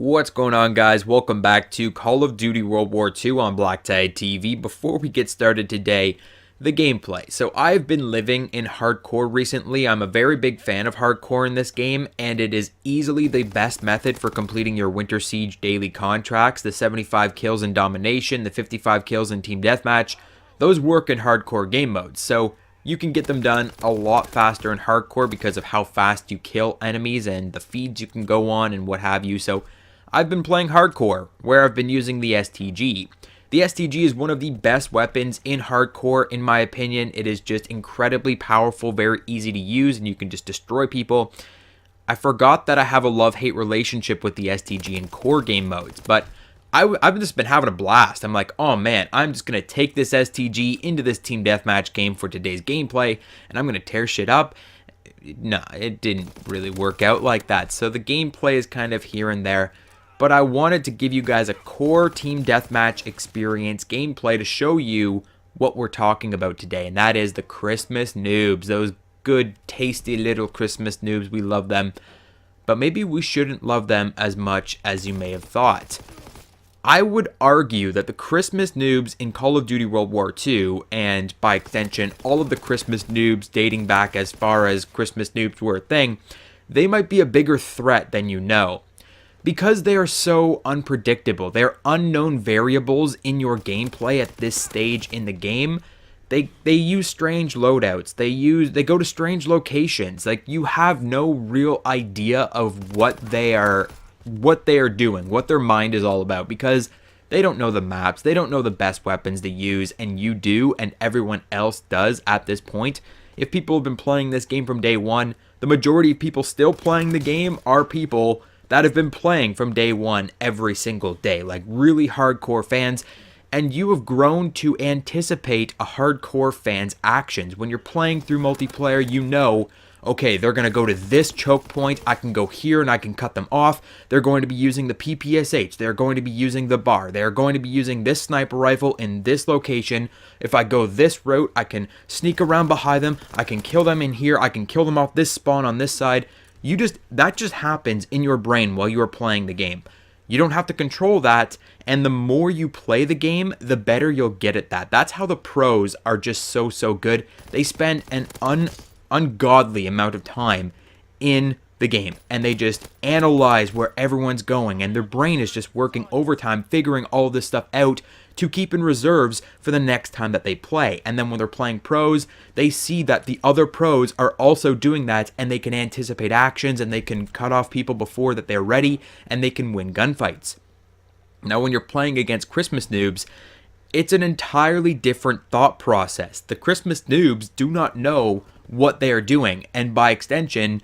What's going on, guys? Welcome back to Call of Duty World War II on BlackTideTV. Before we get started today, the gameplay. So I've been living in hardcore recently. I'm a very big fan of hardcore in this game, and it is easily the best method for completing your Winter Siege daily contracts. The 75 kills in Domination, the 55 kills in Team Deathmatch, those work in hardcore game modes. So you can get them done a lot faster in hardcore because of how fast you kill enemies and the feeds you can go on and what have you. So I've been playing hardcore, where I've been using the STG. The STG is one of the best weapons in hardcore, in my opinion. It is just incredibly powerful, very easy to use, and you can just destroy people. I forgot that I have a love-hate relationship with the STG in core game modes, but I've just been having a blast. I'm like, oh man, I'm just going to take this STG into this Team Deathmatch game for today's gameplay, and I'm going to tear shit up. Nah, it didn't really work out like that, so the gameplay is kind of here and there. But I wanted to give you guys a core Team Deathmatch experience gameplay to show you what we're talking about today. And that is the Christmas noobs. Those good, tasty little Christmas noobs. We love them. But maybe we shouldn't love them as much as you may have thought. I would argue that the Christmas noobs in Call of Duty World War II, and by extension, all of the Christmas noobs dating back as far as Christmas noobs were a thing, they might be a bigger threat than you know. Because they are so unpredictable, they're unknown variables in your gameplay at this stage in the game. They use strange loadouts. They go to strange locations. Like, you have no real idea of what they are doing, what their mind is all about, because they don't know the maps, they don't know the best weapons to use, and you do, and everyone else does at this point. If people have been playing this game from day one, the majority of people still playing the game are people that have been playing from day one every single day, like really hardcore fans, and you have grown to anticipate a hardcore fan's actions. When you're playing through multiplayer, you know, okay, they're going to go to this choke point, I can go here and I can cut them off, they're going to be using the PPSH, they're going to be using the bar, they're going to be using this sniper rifle in this location. If I go this route, I can sneak around behind them, I can kill them in here, I can kill them off this spawn on this side. That just happens in your brain while you are playing the game. You don't have to control that, and the more you play the game, the better you'll get at that. That's how the pros are just so good. They spend an ungodly amount of time in the game, and they just analyze where everyone's going, and their brain is just working overtime, figuring all this stuff out to keep in reserves for the next time that they play. And then when they're playing pros, they see that the other pros are also doing that, and they can anticipate actions, and they can cut off people before that they're ready, and they can win gunfights. Now, when you're playing against Christmas noobs, it's an entirely different thought process. The Christmas noobs do not know what they are doing, and by extension,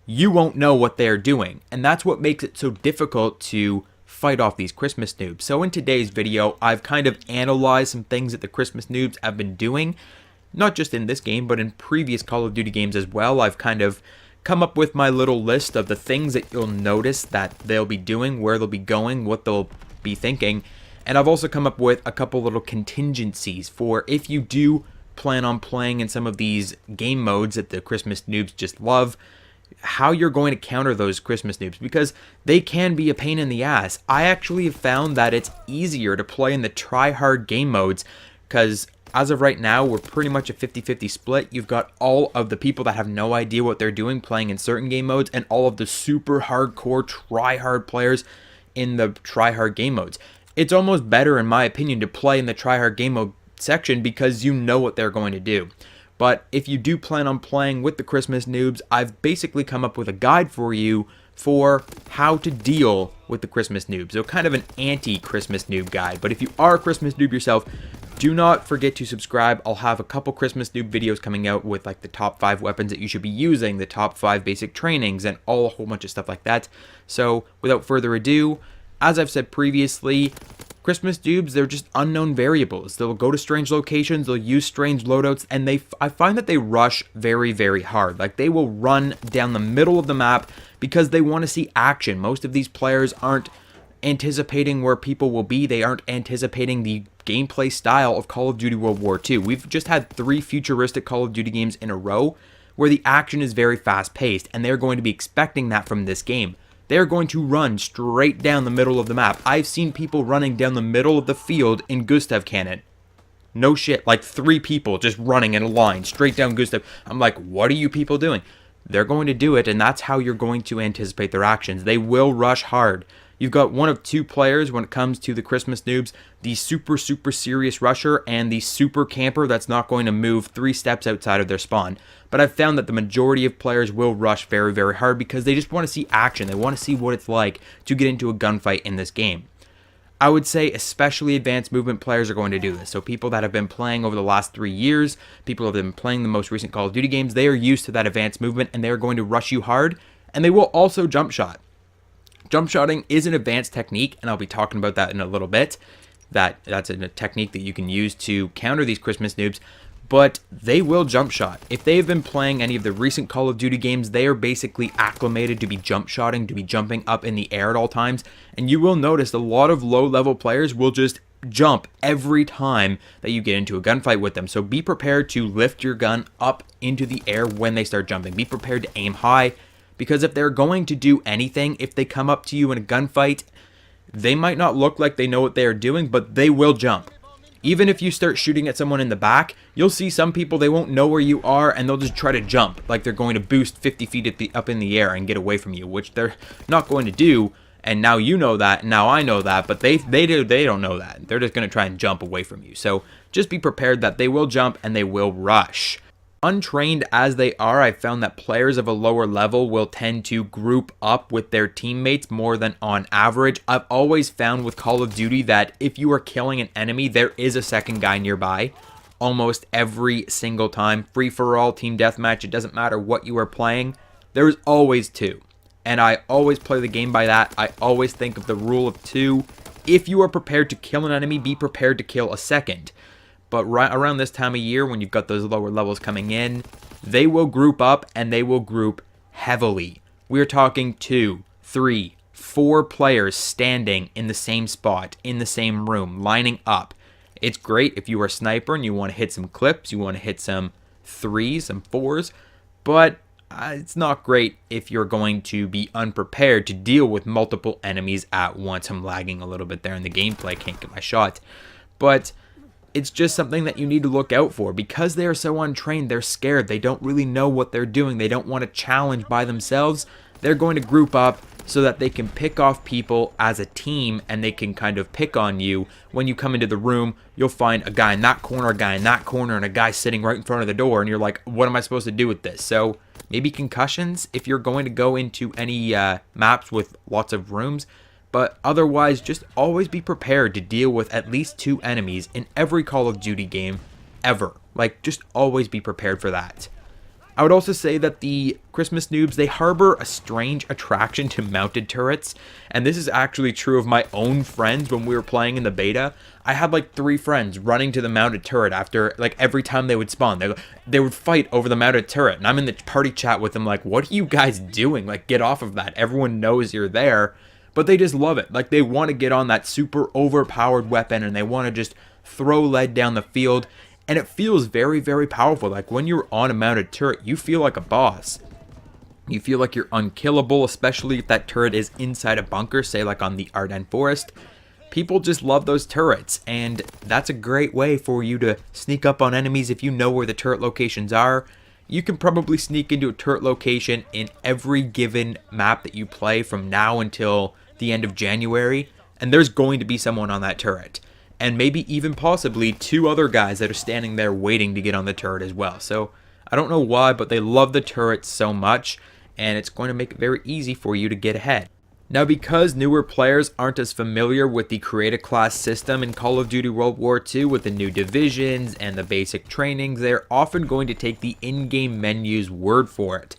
you won't know what they are doing. And that's what makes it so difficult to fight off these Christmas noobs. So in today's video, I've kind of analyzed some things that the Christmas noobs have been doing, not just in this game, but in previous Call of Duty games as well. I've kind of come up with my little list of the things that you'll notice that they'll be doing, where they'll be going, what they'll be thinking. And I've also come up with a couple little contingencies for if you do plan on playing in some of these game modes that the Christmas noobs just love, how you're going to counter those Christmas noobs, because they can be a pain in the ass. I actually have found that it's easier to play in the try-hard game modes, because as of right now, we're pretty much a 50-50 split. You've got all of the people that have no idea what they're doing playing in certain game modes, and all of the super hardcore try-hard players in the try-hard game modes. It's almost better, in my opinion, to play in the try-hard game mode section because you know what they're going to do. But if you do plan on playing with the Christmas noobs, I've basically come up with a guide for you for how to deal with the Christmas noobs. So kind of an anti-Christmas noob guide. But if you are a Christmas noob yourself, do not forget to subscribe. I'll have a couple Christmas noob videos coming out with like the top 5 weapons that you should be using, the top 5 basic trainings, and a whole bunch of stuff like that. So without further ado, as I've said previously, Christmas noobs, they're just unknown variables. They'll go to strange locations, they'll use strange loadouts, and I find that they rush very hard. Like, they will run down the middle of the map because they want to see action. Most of these players aren't anticipating where people will be. They aren't anticipating the gameplay style of Call of Duty World War II. We've just had 3 futuristic Call of Duty games in a row where the action is very fast-paced, and they're going to be expecting that from this game. they're going to run straight down the middle of the map. I've seen people running down the middle of the field in Gustav Cannon. No shit, like 3 people just running in a line straight down Gustav. I'm like, what are you people doing? They're going to do it, and that's how you're going to anticipate their actions. They will rush hard. You've got one of 2 players when it comes to the Christmas noobs, the super serious rusher and the super camper that's not going to move 3 steps outside of their spawn. But I've found that the majority of players will rush very hard because they just want to see action. They want to see what it's like to get into a gunfight in this game. I would say especially advanced movement players are going to do this. So people that have been playing over the last 3 years, people who have been playing the most recent Call of Duty games, they are used to that advanced movement and they are going to rush you hard, and they will also jump shot. Jump shotting is an advanced technique, and I'll be talking about that in a little bit. That's a technique that you can use to counter these Christmas noobs, but they will jump shot. If they've been playing any of the recent Call of Duty games, they are basically acclimated to be jump shotting, to be jumping up in the air at all times, and you will notice a lot of low-level players will just jump every time that you get into a gunfight with them. So be prepared to lift your gun up into the air when they start jumping. Be prepared to aim high, because if they're going to do anything, if they come up to you in a gunfight, they might not look like they know what they are doing, but they will jump. Even if you start shooting at someone in the back, you'll see some people, they won't know where you are, and they'll just try to jump, like they're going to boost 50 feet up in the air and get away from you, which they're not going to do. And now you know that, and now I know that, but they don't know that. They're just going to try and jump away from you. So just be prepared that they will jump and they will rush. Untrained as they are, I found that players of a lower level will tend to group up with their teammates more than on average. I've always found with Call of Duty that if you are killing an enemy, there is a second guy nearby. Almost every single time. Free-for-all, team deathmatch, it doesn't matter what you are playing. There's always 2. And I always play the game by that. I always think of the rule of 2. If you are prepared to kill an enemy, be prepared to kill a second. But right around this time of year, when you've got those lower levels coming in, they will group up, and they will group heavily. We're talking 2, 3, 4 players standing in the same spot, in the same room, lining up. It's great if you are a sniper and you want to hit some clips, you want to hit some 3s, some 4s, but it's not great if you're going to be unprepared to deal with multiple enemies at once. I'm lagging a little bit there in the gameplay, can't get my shot. But it's just something that you need to look out for. Because they are so untrained, they're scared, they don't really know what they're doing, they don't want to challenge by themselves. They're going to group up so that they can pick off people as a team, and they can kind of pick on you. When you come into the room, you'll find a guy in that corner, a guy in that corner, and a guy sitting right in front of the door, and you're like, what am I supposed to do with this? So maybe concussions if you're going to go into any maps with lots of rooms. But otherwise, just always be prepared to deal with at least 2 enemies in every Call of Duty game ever. Like, just always be prepared for that. I would also say that the Christmas noobs, they harbor a strange attraction to mounted turrets. And this is actually true of my own friends when we were playing in the beta. I had like 3 friends running to the mounted turret after, like, every time they would spawn. They would fight over the mounted turret. And I'm in the party chat with them like, what are you guys doing? Like, get off of that. Everyone knows you're there. But they just love it. Like, they want to get on that super overpowered weapon, and they want to just throw lead down the field. And it feels very powerful. Like, when you're on a mounted turret, you feel like a boss. You feel like you're unkillable, especially if that turret is inside a bunker, say like on the Ardennes Forest. People just love those turrets, and that's a great way for you to sneak up on enemies if you know where the turret locations are. You can probably sneak into a turret location in every given map that you play from now until the end of January, and there's going to be someone on that turret. And maybe even possibly 2 other guys that are standing there waiting to get on the turret as well. So I don't know why, but they love the turrets so much, and it's going to make it very easy for you to get ahead. Now, because newer players aren't as familiar with the create a class system in Call of Duty World War II with the new divisions and the basic trainings, they're often going to take the in-game menu's word for it.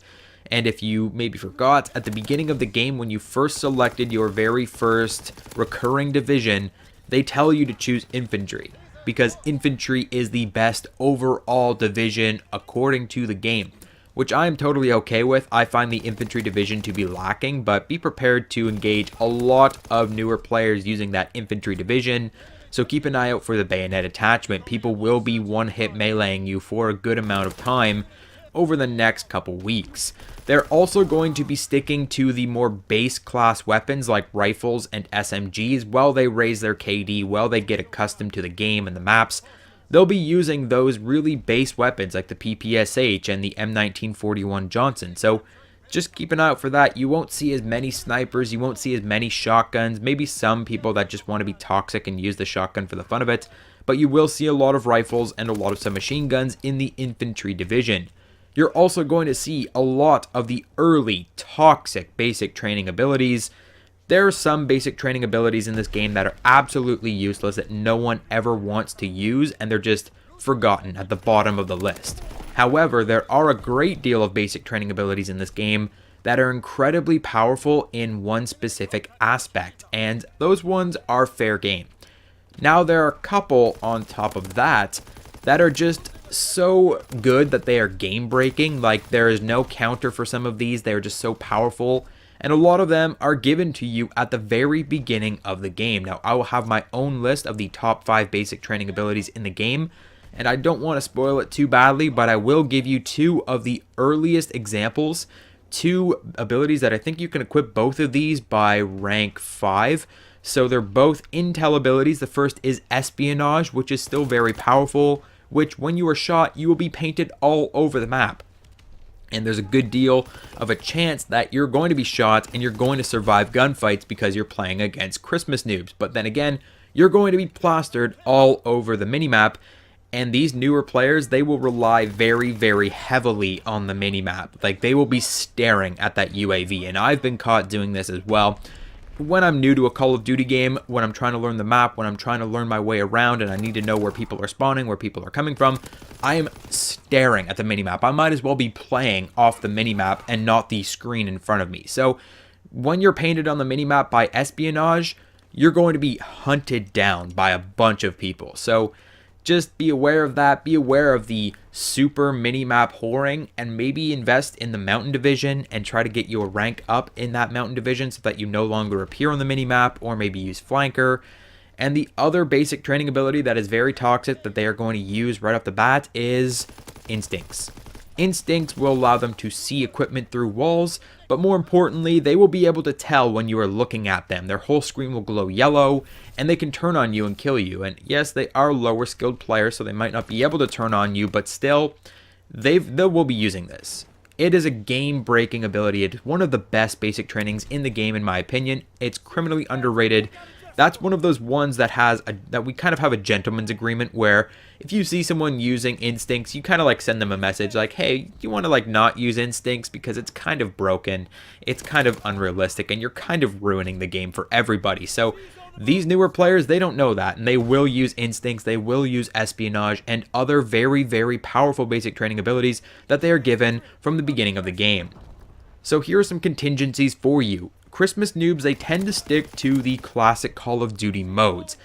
And if you maybe forgot, at the beginning of the game when you first selected your very first recurring division, they tell you to choose infantry, because infantry is the best overall division according to the game, which I am totally okay with. I find the infantry division to be lacking, but be prepared to engage a lot of newer players using that infantry division. So keep an eye out for the bayonet attachment. People will be one-hit meleeing you for a good amount of time, over the next couple weeks. They're also going to be sticking to the more base class weapons like rifles and SMGs while they raise their KD, while they get accustomed to the game and the maps. They'll be using those really base weapons like the PPSH and the M1941 Johnson. So just keep an eye out for that. You won't see as many snipers, you won't see as many shotguns, maybe some people that just want to be toxic and use the shotgun for the fun of it, but you will see a lot of rifles and a lot of submachine guns in the infantry division. You're also going to see a lot of the early toxic basic training abilities. There are some basic training abilities in this game that are absolutely useless that no one ever wants to use, and they're just forgotten at the bottom of the list. However, there are a great deal of basic training abilities in this game that are incredibly powerful in one specific aspect, and those ones are fair game. Now, there are a couple on top of that that are just so good that they are game breaking. Like, there is no counter for some of these. They are just so powerful, and a lot of them are given to you at the very beginning of the game. Now, I will have my own list of the top 5 basic training abilities in the game, and I don't want to spoil it too badly, but I will give you 2 of the earliest examples, 2 abilities that I think you can equip both of these by rank 5. So they're both intel abilities. The first is espionage, which is still very powerful, which when you are shot, you will be painted all over the map. And there's a good deal of a chance that you're going to be shot and you're going to survive gunfights because you're playing against Christmas noobs. But then again, you're going to be plastered all over the minimap. And these newer players, they will rely very, very heavily on the minimap. Like, they will be staring at that UAV. And I've been caught doing this as well. When I'm new to a Call of Duty game, when I'm trying to learn the map, when I'm trying to learn my way around and I need to know where people are spawning, where people are coming from, I am staring at the minimap. I might as well be playing off the minimap and not the screen in front of me. So when you're painted on the minimap by espionage, you're going to be hunted down by a bunch of people. So just be aware of that. Be aware of the super minimap whoring, and maybe invest in the mountain division and try to get your rank up in that mountain division so that you no longer appear on the minimap, or maybe use flanker. And the other basic training ability that is very toxic that they are going to use right off the bat is instincts. Instincts will allow them to see equipment through walls, but more importantly, they will be able to tell when you are looking at them. Their whole screen will glow yellow, and they can turn on you and kill you. And yes, they are lower skilled players, so they might not be able to turn on you, but still, they will be using this. It is a game-breaking ability. It's one of the best basic trainings in the game, in my opinion. It's criminally underrated. That's one of those ones that that we kind of have a gentleman's agreement where if you see someone using instincts, you kind of like send them a message like, hey, you want to like not use instincts because it's kind of broken, it's kind of unrealistic, and you're kind of ruining the game for everybody. So these newer players, they don't know that, and they will use instincts, they will use espionage, and other very, very powerful basic training abilities that they are given from the beginning of the game. So here are some contingencies for you. Christmas noobs, they tend to stick to the classic Call of Duty modes.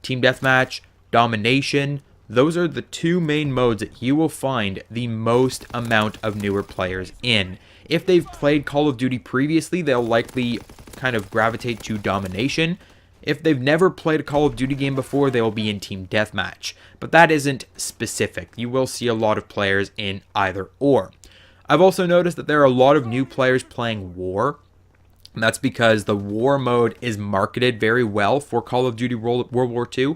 Team Deathmatch, Domination, those are the 2 main modes that you will find the most amount of newer players in. If they've played Call of Duty previously, they'll likely kind of gravitate to Domination. If they've never played a Call of Duty game before, they will be in Team Deathmatch. But that isn't specific. You will see a lot of players in either or. I've also noticed that there are a lot of new players playing War. And that's because the War mode is marketed very well for Call of Duty World War II.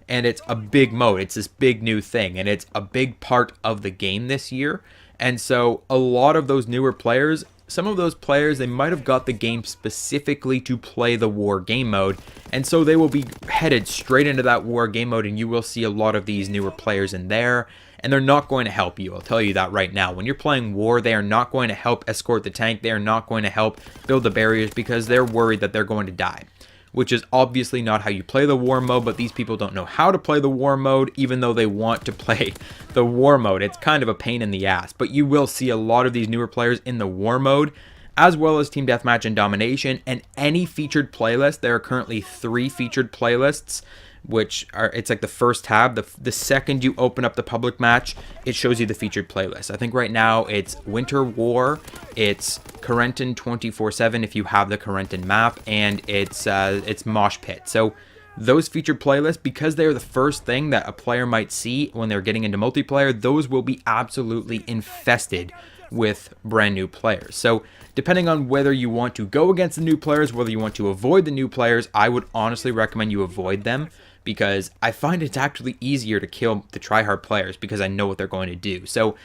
And it's a big mode. It's this big new thing. And it's a big part of the game this year. And so a lot of those newer players, some of those players, they might have got the game specifically to play the War game mode. And so they will be headed straight into that War game mode. And you will see a lot of these newer players in there. And they're not going to help you. I'll tell you that right now. When you're playing War, they are not going to help escort the tank. They are not going to help build the barriers because they're worried that they're going to die. Which is obviously not how you play the War mode, but these people don't know how to play the War mode, even though they want to play the War mode. It's kind of a pain in the ass. But you will see a lot of these newer players in the War mode, as well as Team Deathmatch and Domination, and any featured playlist. There are currently 3 featured playlists, which are, it's like the first tab. The second you open up the public match, it shows you the featured playlist. I think right now it's Winter War, it's Corentin 24/7 if you have the Corentin map, and it's Mosh Pit. So those featured playlists, because they're the first thing that a player might see when they're getting into multiplayer, those will be absolutely infested with brand new players. So depending on whether you want to go against the new players, whether you want to avoid the new players, I would honestly recommend you avoid them, because I find it's actually easier to kill the tryhard players because I know what they're going to do. So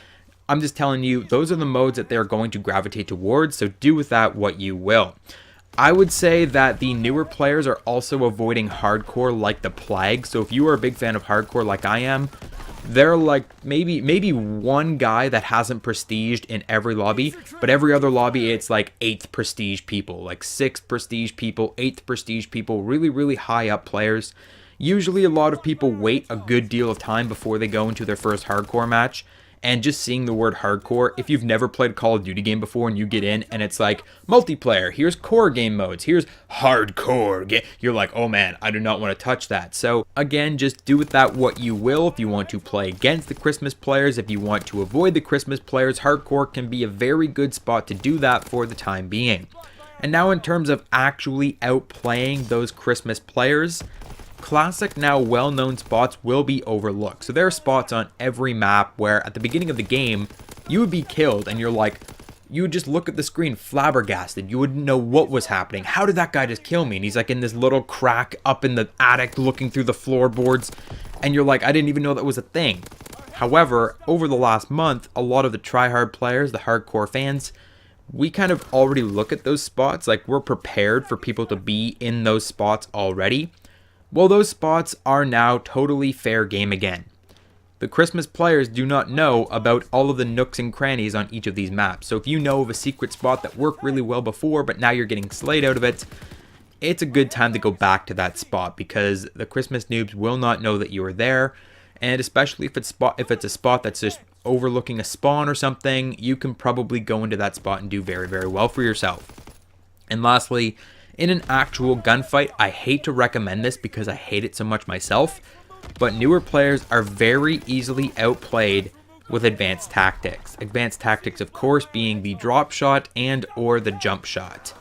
I'm just telling you, those are the modes that they're going to gravitate towards, so do with that what you will. I would say that the newer players are also avoiding hardcore like the plague. So if you are a big fan of hardcore like I am, they're like maybe one guy that hasn't prestiged in every lobby, but every other lobby it's like 8th prestige people, like 6th prestige people, 8th prestige people, really high up players. Usually a lot of people wait a good deal of time before they go into their first hardcore match. And just seeing the word hardcore, if you've never played a Call of Duty game before and you get in and it's like multiplayer, here's core game modes, here's hardcore, you're like, oh man, I do not want to touch that. So again, just do with that what you will. If you want to play against the Christmas players, if you want to avoid the Christmas players, hardcore can be a very good spot to do that for the time being. And now in terms of actually outplaying those Christmas players, classic, now well-known spots will be overlooked. So there are spots on every map where at the beginning of the game, you would be killed and you're like, you would just look at the screen flabbergasted. You wouldn't know what was happening. How did that guy just kill me? And he's like in this little crack up in the attic looking through the floorboards. And you're like, I didn't even know that was a thing. However, over the last month, a lot of the tryhard players, the hardcore fans, we kind of already look at those spots. Like we're prepared for people to be in those spots already. Well, those spots are now totally fair game again. The Christmas players do not know about all of the nooks and crannies on each of these maps. So if you know of a secret spot that worked really well before, but now you're getting slayed out of it, it's a good time to go back to that spot, because the Christmas noobs will not know that you are there. And especially if it's a spot that's just overlooking a spawn or something, you can probably go into that spot and do very well for yourself. And lastly, in an actual gunfight, I hate to recommend this because I hate it so much myself, but newer players are very easily outplayed with advanced tactics. Advanced tactics, of course, being the drop shot and or the jump shot.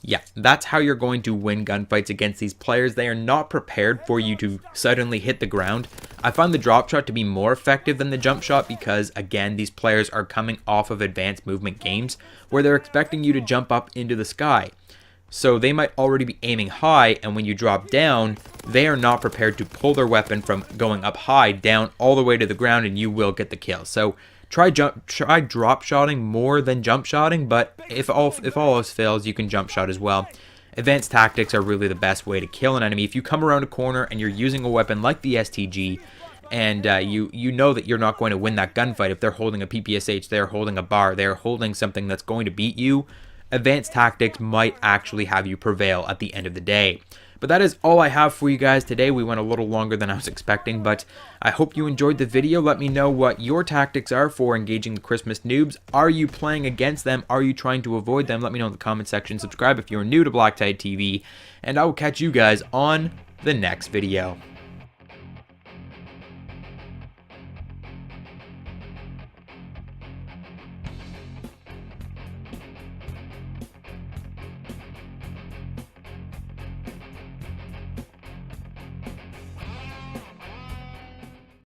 Yeah, that's how you're going to win gunfights against these players. They are not prepared for you to suddenly hit the ground. I find the drop shot to be more effective than the jump shot because, again, these players are coming off of advanced movement games where they're expecting you to jump up into the sky. So they might already be aiming high, and when you drop down, they are not prepared to pull their weapon from going up high down all the way to the ground, and you will get the kill. So try drop shotting more than jump shotting, but if all else fails, you can jump shot as well. Advanced tactics are really the best way to kill an enemy. If you come around a corner and you're using a weapon like the STG, and you know that you're not going to win that gunfight if they're holding a PPSH, they're holding a bar, they're holding something that's going to beat you, advanced tactics might actually have you prevail at the end of the day. But that is all I have for you guys today. We went a little longer than I was expecting, but I hope you enjoyed the video. Let me know what your tactics are for engaging the Christmas noobs. Are you playing against them? Are you trying to avoid them? Let me know in the comment section. Subscribe if you're new to BlackTideTV, and I will catch you guys on the next video.